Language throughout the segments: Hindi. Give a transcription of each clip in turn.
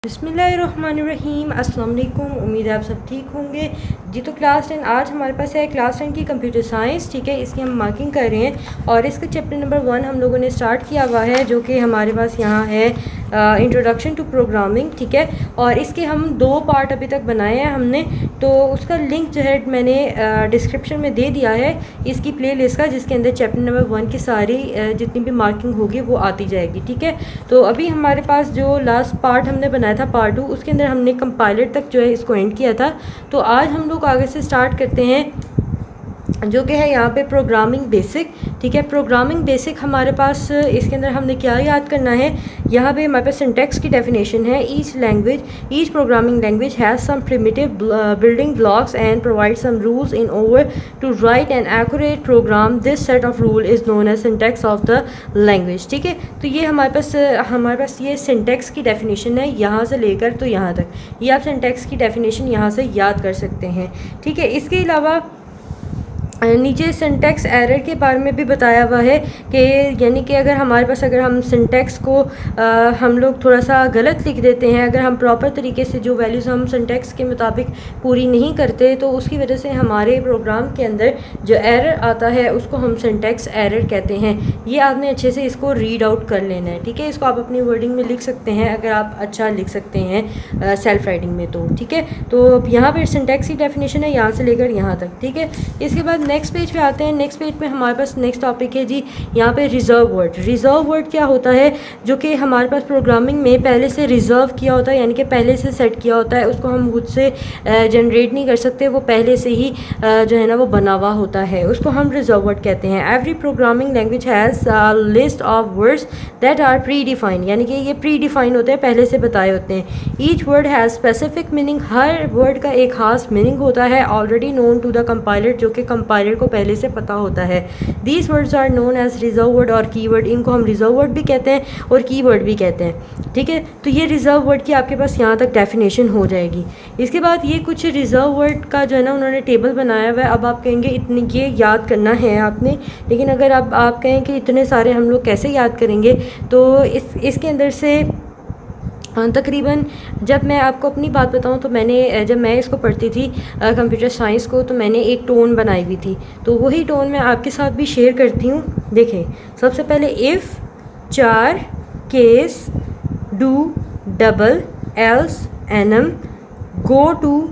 बिस्मिल्लाहिर्रहमानिर्रहीम। अस्सलाम वालेकुम। उम्मीद है आप सब ठीक होंगे जी। तो क्लास 10 आज हमारे पास है क्लास 10 की कंप्यूटर साइंस। ठीक है, इसकी हम मार्किंग कर रहे हैं और इसका चैप्टर नंबर 1 हम लोगों ने स्टार्ट किया हुआ है, जो कि हमारे पास यहाँ है इंट्रोडक्शन टू प्रोग्रामिंग। ठीक है, और इसके हम 2 पार्ट अभी तक बनाए हैं हमने, तो उसका लिंक जो है मैंने डिस्क्रिप्शन में दे दिया है इसकी प्लेलिस्ट का, जिसके अंदर चैप्टर नंबर 1 की सारी जितनी भी मार्किंग होगी वो आती जाएगी। ठीक है, तो अभी हमारे पास जो लास्ट पार्ट हमने बनाया था पार्ट 2, उसके अंदर हमने कंपाइलर तक जो है इसको एंड किया था। तो आज हम लोग आगे से स्टार्ट करते हैं, जो कि है यहाँ पे प्रोग्रामिंग बेसिक। ठीक है, प्रोग्रामिंग बेसिक हमारे पास इसके अंदर हमने क्या याद करना है, यहाँ पे हमारे पास सिंटैक्स की डेफिनेशन है। Each programming language has some primitive building blocks and provide some rules in over to write an accurate program. This set of rule is known as syntax of the language. ठीक है, तो ये हमारे पास ये सिंटैक्स की डेफिनेशन है, यहाँ से लेकर तो यहाँ तक। ये आप सिंटैक्स की डेफिनेशन यहाँ से याद कर सकते हैं। ठीक है, इसके अलावा नीचे सिंटैक्स एरर के बारे में भी बताया हुआ है कि यानी कि अगर हमारे पास अगर हम सिंटैक्स को हम लोग थोड़ा सा गलत लिख देते हैं, अगर हम प्रॉपर तरीके से जो वैल्यूज़ हम सिंटैक्स के मुताबिक पूरी नहीं करते, तो उसकी वजह से हमारे प्रोग्राम के अंदर जो एरर आता है उसको हम सिंटैक्स एरर कहते हैं। ये आपने अच्छे से इसको रीड आउट कर लेना है। ठीक है, इसको आप अपनी वर्डिंग में लिख सकते हैं अगर आप अच्छा लिख सकते हैं सेल्फ राइटिंग में तो। ठीक है, तो यहाँ पर सिंटैक्स की डेफिनेशन है यहाँ से लेकर यहाँ तक। ठीक है, इसके बाद नेक्स्ट पेज पे आते हैं। नेक्स्ट पेज पे हमारे पास नेक्स्ट टॉपिक है जी, यहाँ पे रिजर्व वर्ड। रिजर्व वर्ड क्या होता है, जो कि हमारे पास प्रोग्रामिंग में पहले से रिजर्व किया होता है, यानी कि पहले से सेट किया होता है, उसको हम खुद से जनरेट नहीं कर सकते, वो पहले से ही जो है ना वो बना हुआ होता है, उसको हम रिजर्व वर्ड कहते हैं। Every programming language has list of words that are predefined, यानी कि ये प्री डिफाइन होते हैं, पहले से बताए होते हैं। Each word has specific meaning, हर वर्ड का एक खास मीनिंग होता है, already known to the compiler, जो कि कंपाइलर को पहले से पता होता है। These words are known as reserve word और कीवर्ड, इनको हम रिजर्व वर्ड भी कहते हैं और कीवर्ड भी कहते हैं। ठीक है, तो ये रिजर्व वर्ड की आपके पास यहाँ तक डेफिनेशन हो जाएगी। इसके बाद ये कुछ रिजर्व वर्ड का जो है ना उन्होंने टेबल बनाया हुआ है। अब आप कहेंगे इतने ये याद करना है आपने, लेकिन अगर अब आप कहें कि इतने सारे हम लोग कैसे याद करेंगे, तो इसके अंदर से तकरीबन, जब मैं आपको अपनी बात बताऊं तो मैंने जब मैं इसको पढ़ती थी कंप्यूटर साइंस को, तो मैंने एक टोन बनाई हुई थी, तो वही टोन मैं आपके साथ भी शेयर करती हूँ। देखें, सबसे पहले if, char, case, do, double, else, enum, goto,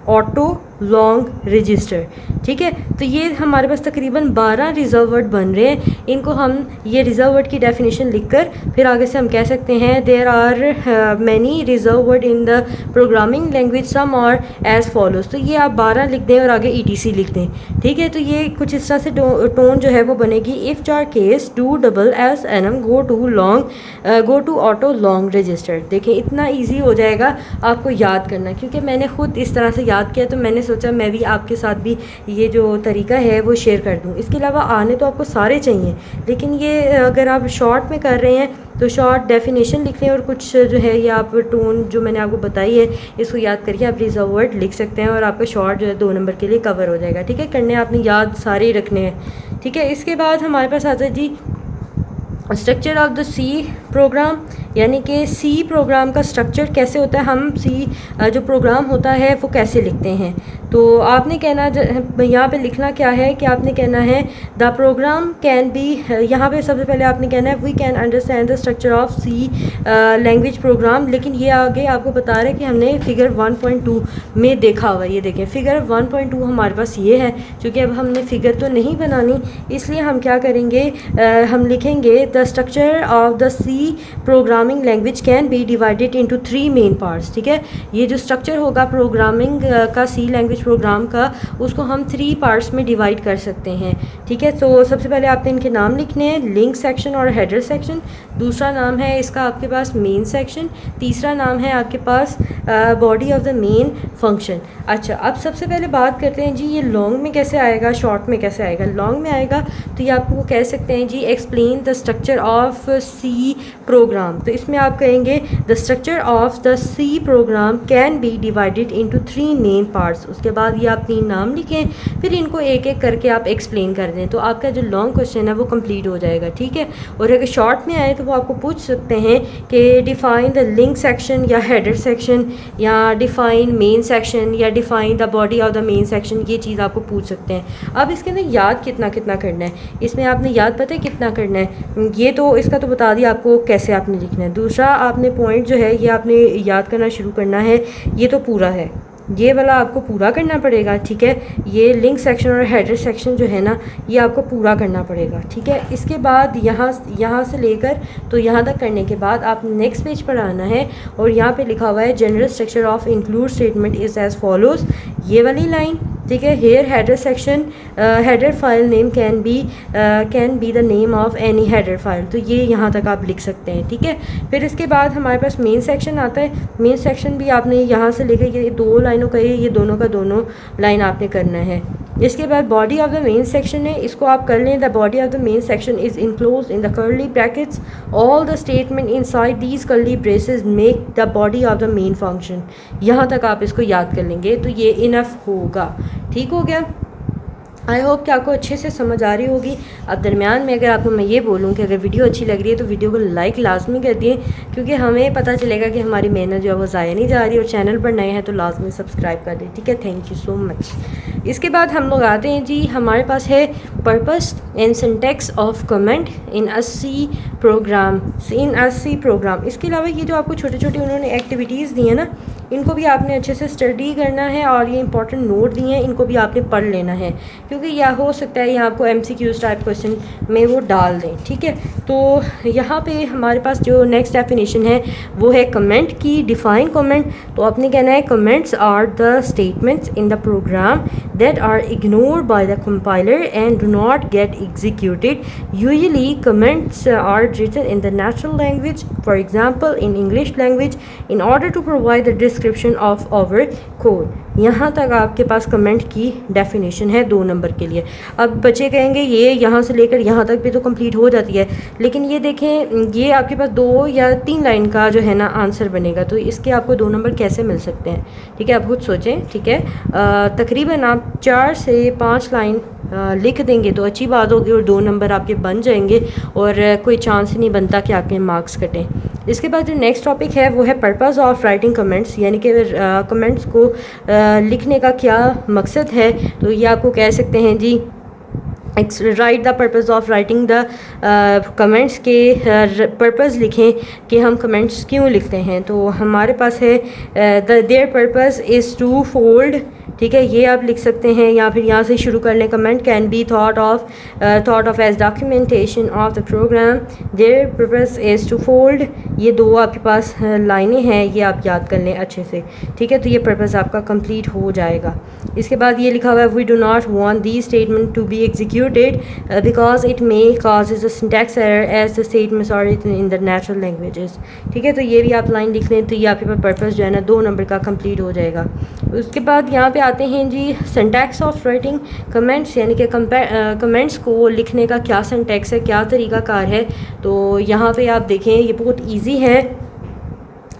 auto, long, register. ठीक है, तो ये हमारे पास तकरीबन 12 रिजर्व वर्ड बन रहे हैं। इनको हम ये रिजर्व वर्ड की डेफिनेशन लिखकर फिर आगे से हम कह सकते हैं there are many reserve word in the programming language, some और एज फॉलोज। तो ये आप 12 लिख दें और आगे ETC लिख दें। ठीक है, तो ये कुछ इस तरह से टोन जो है वो बनेगी। If, char, case, do, double, else, enum, goto, long, goto, auto, long, register. देखें, इतना ईजी हो जाएगा आपको याद करना, क्योंकि मैंने खुद इस तरह से याद किया, तो मैंने सोचा मैं भी आपके साथ भी ये जो तरीका है वो शेयर कर दूं। इसके अलावा आने तो आपको सारे चाहिए, लेकिन ये अगर आप शॉर्ट में कर रहे हैं तो शॉर्ट डेफिनेशन लिख लें और कुछ जो है ये आप टोन जो मैंने आपको बताई है इसको याद करके आप रिजर्व वर्ड लिख सकते हैं और आपका शॉर्ट जो है 2 नंबर के लिए कवर हो जाएगा। ठीक है, करने आपने याद सारे ही रखने हैं। ठीक है, इसके बाद हमारे पास आता है जी structure of the C program, यानी कि सी प्रोग्राम का स्ट्रक्चर कैसे होता है, हम सी जो प्रोग्राम होता है वो कैसे लिखते हैं। तो आपने कहना यहाँ पे लिखना क्या है कि आपने कहना है द प्रोग्राम कैन बी, यहाँ पे सबसे पहले आपने कहना है we can understand the structure of C language program. लेकिन ये आगे आपको बता रहे हैं कि हमने फिगर 1.2 में देखा हुआ है। ये देखें, फिगर 1.2 हमारे पास ये है, क्योंकि अब हमने फिगर तो नहीं बनानी, इसलिए हम क्या करेंगे, हम लिखेंगे the structure of the C programming language can be divided into 3 main parts. ठीक है, ये जो स्ट्रक्चर होगा प्रोग्रामिंग का सी लैंग्वेज प्रोग्राम का, उसको हम 3 पार्ट्स में डिवाइड कर सकते हैं। ठीक है, तो सबसे पहले आपने इनके नाम लिखने हैं, लिंक सेक्शन और हेडर सेक्शन। दूसरा नाम है इसका आपके पास मेन सेक्शन। तीसरा नाम है आपके पास body of the main function. अच्छा, अब सबसे पहले बात करते हैं जी ये लॉन्ग में कैसे आएगा, शॉर्ट में कैसे आएगा। लॉन्ग में आएगा तो ये आपको कह सकते हैं जी explain the structure of C program. तो इसमें आप कहेंगे the structure of the C program can be divided into 3 main parts. उसके बाद ये आप 3 नाम लिखें, फिर इनको एक एक करके आप एक्सप्लेन कर दें, तो आपका जो लॉन्ग क्वेश्चन है वो कंप्लीट हो जाएगा। ठीक है, और अगर शॉर्ट में आए तो वो वो आपको पूछ सकते हैं कि डिफ़ाइन द लिंक सेक्शन या हेडर सेक्शन या डिफ़ाइन मेन सेक्शन या define the body of the main section, ये चीज़ आपको पूछ सकते हैं। अब इसके अंदर याद कितना कितना करना है, इसमें आपने याद पता है कितना करना है, ये तो इसका तो बता दिया आपको कैसे आपने लिखना है। दूसरा आपने पॉइंट जो है ये आपने याद करना शुरू करना है, ये तो पूरा है, ये वाला आपको पूरा करना पड़ेगा, ठीक है। ये लिंक सेक्शन और हेडर सेक्शन जो है ना ये आपको पूरा करना पड़ेगा, ठीक है। इसके बाद यहाँ से लेकर तो यहाँ तक करने के बाद आप नेक्स्ट पेज पर आना है और यहाँ पे लिखा हुआ है general structure of include statement is as follows, ये वाली लाइन, ठीक है। Here header section header file name can be the name of any header file, तो ये यहाँ तक आप लिख सकते हैं, ठीक है। फिर इसके बाद हमारे पास मेन सेक्शन आता है। मेन सेक्शन भी आपने यहाँ से लेकर ये 2 लाइनों का ये दोनों का दोनों लाइन आपने करना है। इसके बाद body of the main section है, इसको आप कर लें। The body of the main section is enclose in the curly brackets, all the statement inside these curly braces make the body of the main function. यहाँ तक आप इसको याद कर लेंगे तो ये इनफ होगा, ठीक हो गया। आई होप कि आपको अच्छे से समझ आ रही होगी। अब दरमियान में अगर आपको मैं ये बोलूँ कि अगर वीडियो अच्छी लग रही है तो वीडियो को लाइक लाजमी कर दिए, क्योंकि हमें पता चलेगा कि हमारी मेहनत जो है वो ज़ाया नहीं जा रही। और चैनल पर नए हैं तो लाजमी सब्सक्राइब कर दें, ठीक है। Thank you so much. इसके बाद हम लोग आते हैं जी, हमारे पास है purpose and syntax of comment in अस्सी प्रोग्राम। इसके अलावा ये जो आपको छोटे छोटे उन्होंने एक्टिविटीज़ दी हैं ना, इनको भी आपने अच्छे से स्टडी करना है और ये इंपॉर्टेंट नोट दिए हैं, इनको भी आपने पढ़ लेना है, क्योंकि यह हो सकता है यहाँ आपको MCQs टाइप क्वेश्चन में वो डाल दें, ठीक है। तो यहाँ पे हमारे पास जो नेक्स्ट डेफिनेशन है वो है कमेंट की। डिफाइन कमेंट, तो आपने कहना है comments are the statements in the program that are ignored by the compiler and do not get executed. Usually comments are written in the natural language, for example in English language, in order to provide the description of our code. यहाँ तक आपके पास कमेंट की डेफिनेशन है 2 नंबर के लिए। अब बच्चे कहेंगे ये यहाँ से लेकर यहाँ तक भी तो कंप्लीट हो जाती है, लेकिन ये देखें ये आपके पास 2 या 3 लाइन का जो है ना आंसर बनेगा, तो इसके आपको 2 नंबर कैसे मिल सकते हैं, ठीक है। आप खुद सोचें, ठीक है। तकरीबन आप 4 से 5 लाइन लिख देंगे तो अच्छी बात होगी और 2 नंबर आपके बन जाएंगे और कोई चांस ही नहीं बनता कि आपके मार्क्स कटें। इसके बाद जो नेक्स्ट टॉपिक है वो है पर्पस ऑफ राइटिंग कमेंट्स, यानी कि कमेंट्स को लिखने का क्या मकसद है। तो ये आपको कह सकते हैं जी write the purpose of writing the comments के पर्पज़ लिखें कि हम कमेंट्स क्यों लिखते हैं। तो हमारे पास है their purpose is twofold, ठीक है, ये आप लिख सकते हैं, या फिर यहाँ से शुरू कर लें। Comment can be thought of as documentation of the program, their purpose is twofold. ये 2 आपके पास लाइनें हैं, ये आप याद कर लें अच्छे से, ठीक है। तो ये पर्पस आपका कंप्लीट हो जाएगा। इसके बाद ये लिखा हुआ है we do not want the statement to be executed because it may causes a syntax error as the statements are written in the natural languages, ठीक है। तो ये भी आप लाइन लिख लें, तो ये आपके पास पर्पस जो है ना 2 नंबर का कंप्लीट हो जाएगा। उसके बाद यहाँ पे आते हैं जी सिंटैक्स ऑफ राइटिंग कमेंट्स, यानी कि कमेंट्स को लिखने का क्या सिंटैक्स है, क्या तरीक़ाकार है। तो यहाँ पे आप देखें ये बहुत इजी है।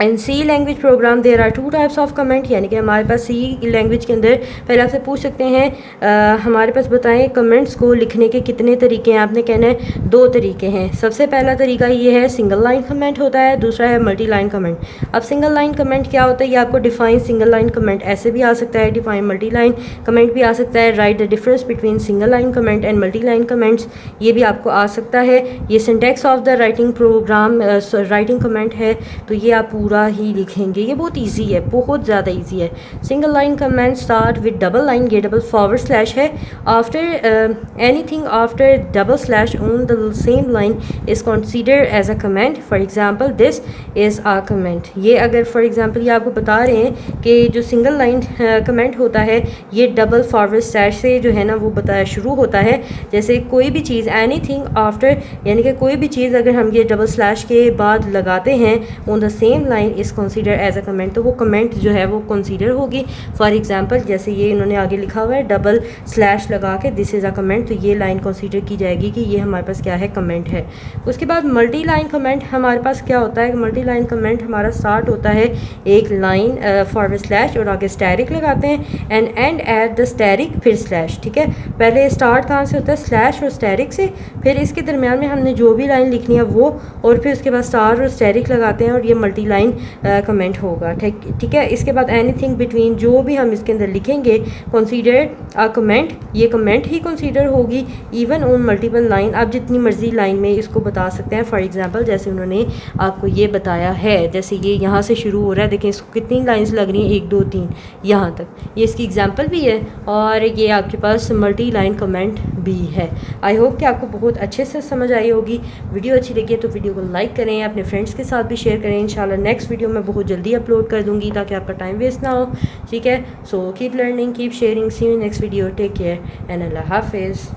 In C language program there are 2 types of comment, यानी कि हमारे पास सी लैंग्वेज के अंदर पहले आपसे पूछ सकते हैं हमारे पास बताएं कमेंट्स को लिखने के कितने तरीके हैं। आपने कहना है 2 तरीके हैं। सबसे पहला तरीका ये है सिंगल लाइन कमेंट होता है, दूसरा है मल्टी लाइन कमेंट। अब सिंगल लाइन कमेंट क्या होता है, ये आपको डिफाइन सिंगल लाइन कमेंट ऐसे भी आ सकता है, डिफाइन मल्टी लाइन कमेंट भी आ सकता है, write the difference between single line comment and multi line comments, ये भी आपको आ सकता है। ये syntax of the writing program writing comment है, तो ये आप पूरा ही लिखेंगे। ये बहुत इजी है, बहुत ज़्यादा इजी है। Single line comment start with double line, ये डबल फॉरवर्ड स्लैश है। After anything after double slash on the same line is consider as a comment. For example this is a comment. ये अगर फॉर एग्जांपल ये आपको बता रहे हैं कि जो सिंगल लाइन कमेंट होता है ये डबल फॉरवर्ड स्लैश से जो है ना वो बताया शुरू होता है। जैसे कोई भी चीज़ एनीथिंग आफ्टर, यानी कि कोई भी चीज़ अगर हम ये डबल स्लैश के बाद लगाते हैं on the same line line is consider as a comment, तो वो कमेंट जो है वो कंसीडर होगी। फॉर एग्जांपल जैसे ये इन्होंने आगे लिखा हुआ है डबल स्लैश लगा के दिस इज़ अ कमेंट, तो ये लाइन कंसीडर की जाएगी कि ये हमारे पास क्या है, कमेंट है। उसके बाद मल्टी लाइन कमेंट हमारे पास क्या होता है, मल्टी लाइन कमेंट हमारा स्टार्ट होता है एक लाइन फॉरवर्ड स्लैश और आगे स्टैरिक लगाते हैं एंड एट द स्टैरिक फिर स्लैश, ठीक है। पहले स्टार्ट कहाँ से होता है, स्लैश और स्टैरिक से, फिर इसके दरमियान में हमने जो भी लाइन लिखनी है वो, और फिर उसके बाद स्टार और स्टैरिक लगाते हैं और ये मल्टी लाइन कमेंट होगा, ठीक है। इसके बाद एनीथिंग बिटवीन जो भी हम इसके अंदर लिखेंगे कंसीडर अ कमेंट, ये कमेंट ही कंसीडर होगी इवन ऑन मल्टीपल लाइन। आप जितनी मर्जी लाइन में इसको बता सकते हैं। फॉर एग्जांपल जैसे उन्होंने आपको ये बताया है, जैसे ये यहाँ से शुरू हो रहा है, देखें इसको कितनी लाइंस लग रही हैं, 1 2 3 यहाँ तक, ये इसकी एग्जांपल भी है और ये आपके पास मल्टी लाइन कमेंट भी है। आई होप कि आपको बहुत अच्छे से समझ आई होगी। वीडियो अच्छी लगी है तो वीडियो को लाइक करें, अपने फ्रेंड्स के साथ भी शेयर करें। इंशाल्लाह नेक्स्ट वीडियो मैं बहुत जल्दी अपलोड कर दूँगी ताकि आपका टाइम वेस्ट ना हो, ठीक है। So keep learning, keep sharing, see you next video, take care and अल्लाह हाफिज़।